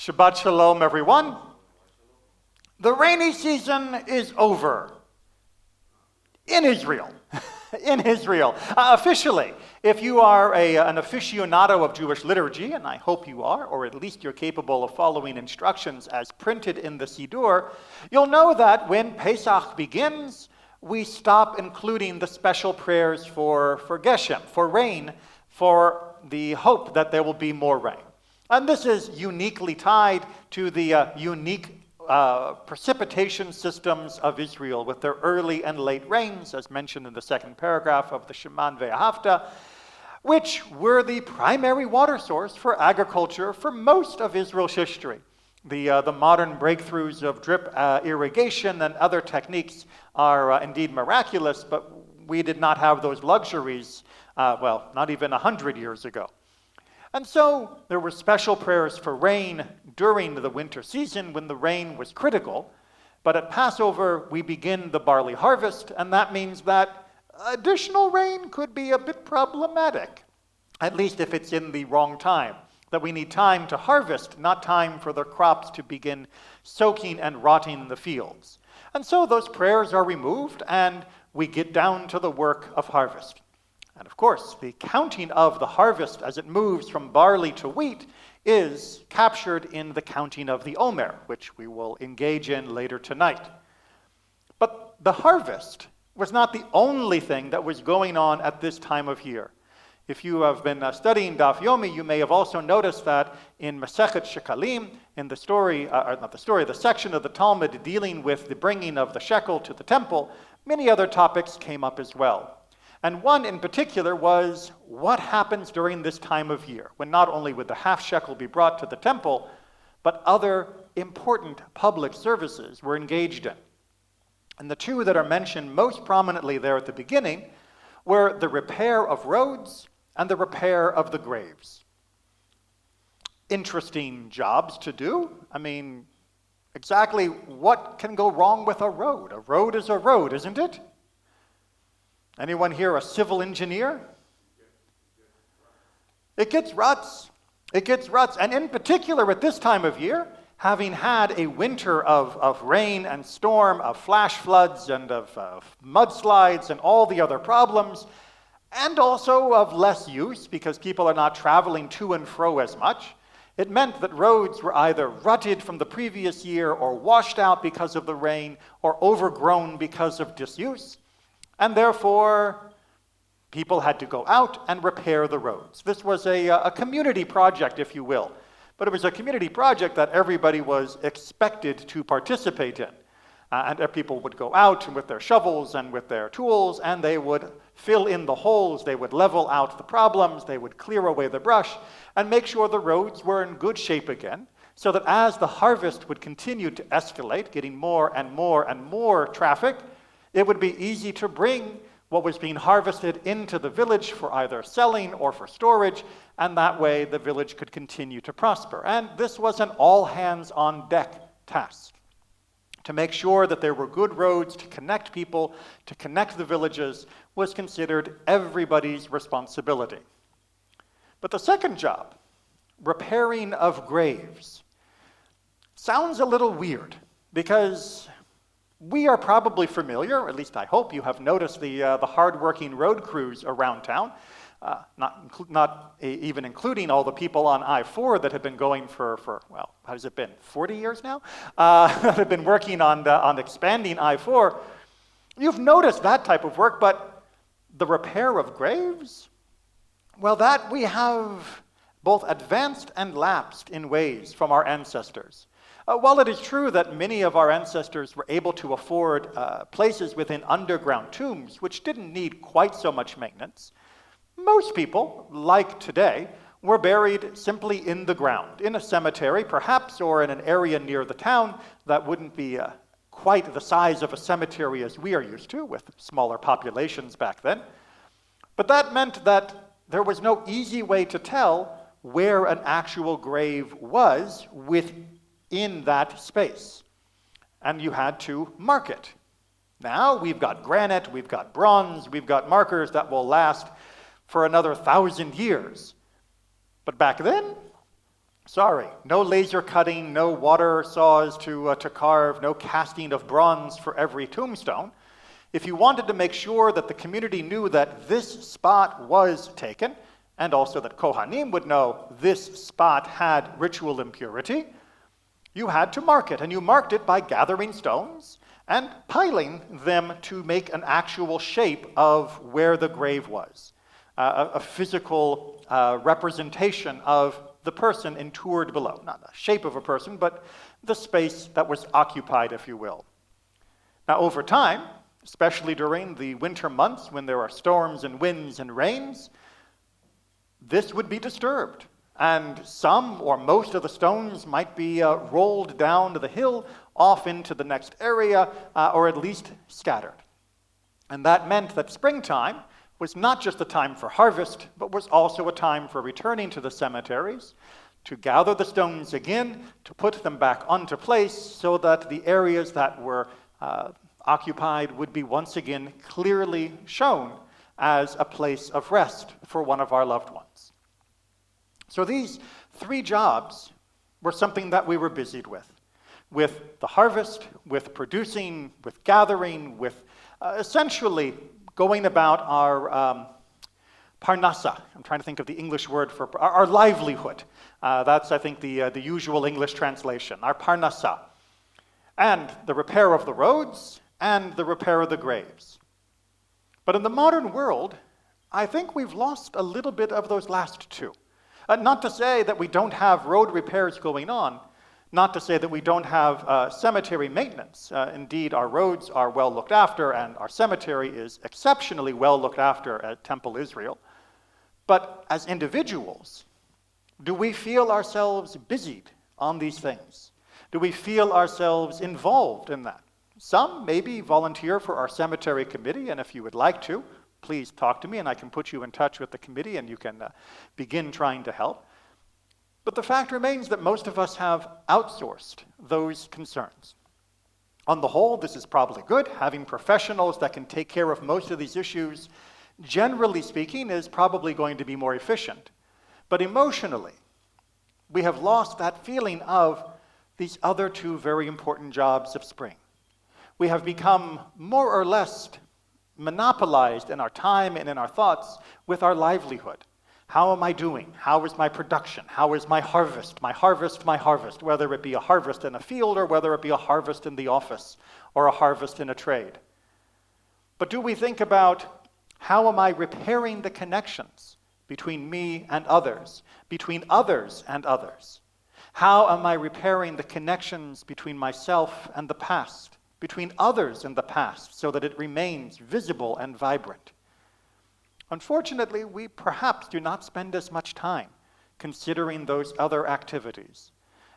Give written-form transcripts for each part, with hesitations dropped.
Shabbat Shalom, everyone. The rainy season is over. In Israel. In Israel. Officially, if you are an aficionado of Jewish liturgy, and I hope you are, or at least you're capable of following instructions as printed in the Siddur, you'll know that when Pesach begins, we stop including the special prayers for Geshem, for rain, for the hope that there will be more rain. And this is uniquely tied to the unique precipitation systems of Israel with their early and late rains, as mentioned in the second paragraph of the Sheman Ve'ahavta, which were the primary water source for agriculture for most of Israel's history. The modern breakthroughs of drip irrigation and other techniques are indeed miraculous, but we did not have those luxuries, not even 100 years ago. And so there were special prayers for rain during the winter season when the rain was critical. But at Passover, we begin the barley harvest, and that means that additional rain could be a bit problematic, at least if it's in the wrong time. That we need time to harvest, not time for the crops to begin soaking and rotting in the fields. And so those prayers are removed, and we get down to the work of harvest. And of course, the counting of the harvest as it moves from barley to wheat is captured in the counting of the Omer, which we will engage in later tonight. But the harvest was not the only thing that was going on at this time of year. If you have been studying Daf Yomi, you may have also noticed that in Masechet Shekalim, in the section of the Talmud dealing with the bringing of the shekel to the temple, many other topics came up as well. And one in particular was what happens during this time of year, when not only would the half shekel be brought to the temple, but other important public services were engaged in. And the two that are mentioned most prominently there at the beginning were the repair of roads and the repair of the graves. Interesting jobs to do. I mean, exactly what can go wrong with a road? A road is a road, isn't it? Anyone here a civil engineer? It gets ruts. It gets ruts. And in particular at this time of year, having had a winter of rain and storm, of flash floods and of mudslides and all the other problems, and also of less use because people are not traveling to and fro as much, it meant that roads were either rutted from the previous year or washed out because of the rain or overgrown because of disuse. And therefore, people had to go out and repair the roads. This was a community project, if you will. But it was a community project that everybody was expected to participate in. And people would go out with their shovels and with their tools, and they would fill in the holes, they would level out the problems, they would clear away the brush, and make sure the roads were in good shape again, so that as the harvest would continue to escalate, getting more and more and more traffic, it would be easy to bring what was being harvested into the village for either selling or for storage, and that way the village could continue to prosper. And this was an all-hands-on-deck task, to make sure that there were good roads to connect people, to connect the villages, was considered everybody's responsibility. But the second job, repairing of graves, sounds a little weird, because we are probably familiar, or at least I hope you have noticed the hard-working road crews around town, not even including all the people on I-4 that have been going for how has it been, 40 years now? That have been working on expanding I-4. You've noticed that type of work, but the repair of graves? Well, that we have both advanced and lapsed in ways from our ancestors. While it is true that many of our ancestors were able to afford places within underground tombs, which didn't need quite so much maintenance, most people, like today, were buried simply in the ground, in a cemetery perhaps, or in an area near the town that wouldn't be quite the size of a cemetery as we are used to, with smaller populations back then. But that meant that there was no easy way to tell where an actual grave was within that space. And you had to mark it. Now we've got granite, we've got bronze, we've got markers that will last for another 1,000 years. But back then, Sorry, no laser cutting, no water saws to carve, no casting of bronze for every tombstone. If you wanted to make sure that the community knew that this spot was taken, and also that Kohanim would know this spot had ritual impurity, you had to mark it, and you marked it by gathering stones and piling them to make an actual shape of where the grave was, a physical representation of the person interred below. Not the shape of a person, but the space that was occupied, if you will. Now, over time, especially during the winter months when there are storms and winds and rains, this would be disturbed. And some or most of the stones might be rolled down the hill off into the next area, or at least scattered. And that meant that springtime was not just a time for harvest, but was also a time for returning to the cemeteries, to gather the stones again, to put them back onto place so that the areas that were occupied would be once again clearly shown as a place of rest for one of our loved ones. So these three jobs were something that we were busied with the harvest, with producing, with gathering, with essentially going about our parnassa. I'm trying to think of the English word for our livelihood. That's, I think, the usual English translation, our parnassa. And the repair of the roads and the repair of the graves. But in the modern world, I think we've lost a little bit of those last two. Not to say that we don't have road repairs going on, not to say that we don't have cemetery maintenance. Indeed, our roads are well looked after, and our cemetery is exceptionally well looked after at Temple Israel. But as individuals, do we feel ourselves busied on these things? Do we feel ourselves involved in that? Some maybe volunteer for our cemetery committee, and if you would like to, please talk to me and I can put you in touch with the committee and you can begin trying to help. But the fact remains that most of us have outsourced those concerns. On the whole, this is probably good. Having professionals that can take care of most of these issues, generally speaking, is probably going to be more efficient. But emotionally, we have lost that feeling of these other two very important jobs of spring. We have become more or less monopolized in our time and in our thoughts with our livelihood. How am I doing? How is my production? How is my harvest? My harvest, my harvest, whether it be a harvest in a field or whether it be a harvest in the office or a harvest in a trade. But do we think about how am I repairing the connections between me and others, between others and others? How am I repairing the connections between myself and the past, between others and the past, so that it remains visible and vibrant? Unfortunately, we perhaps do not spend as much time considering those other activities.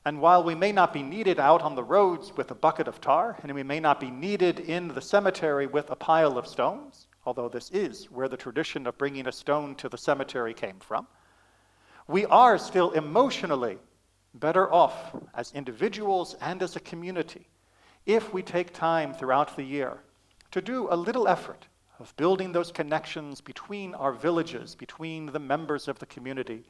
And while we may not be needed out on the roads with a bucket of tar, and we may not be needed in the cemetery with a pile of stones, although this is where the tradition of bringing a stone to the cemetery came from, we are still emotionally better off as individuals and as a community if we take time throughout the year to do a little effort of building those connections between our villages, between the members of the community,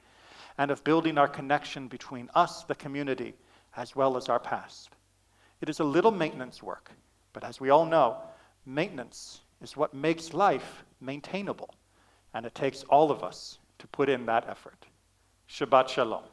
and of building our connection between us, the community, as well as our past. It is a little maintenance work, but as we all know, maintenance is what makes life maintainable, and it takes all of us to put in that effort. Shabbat Shalom.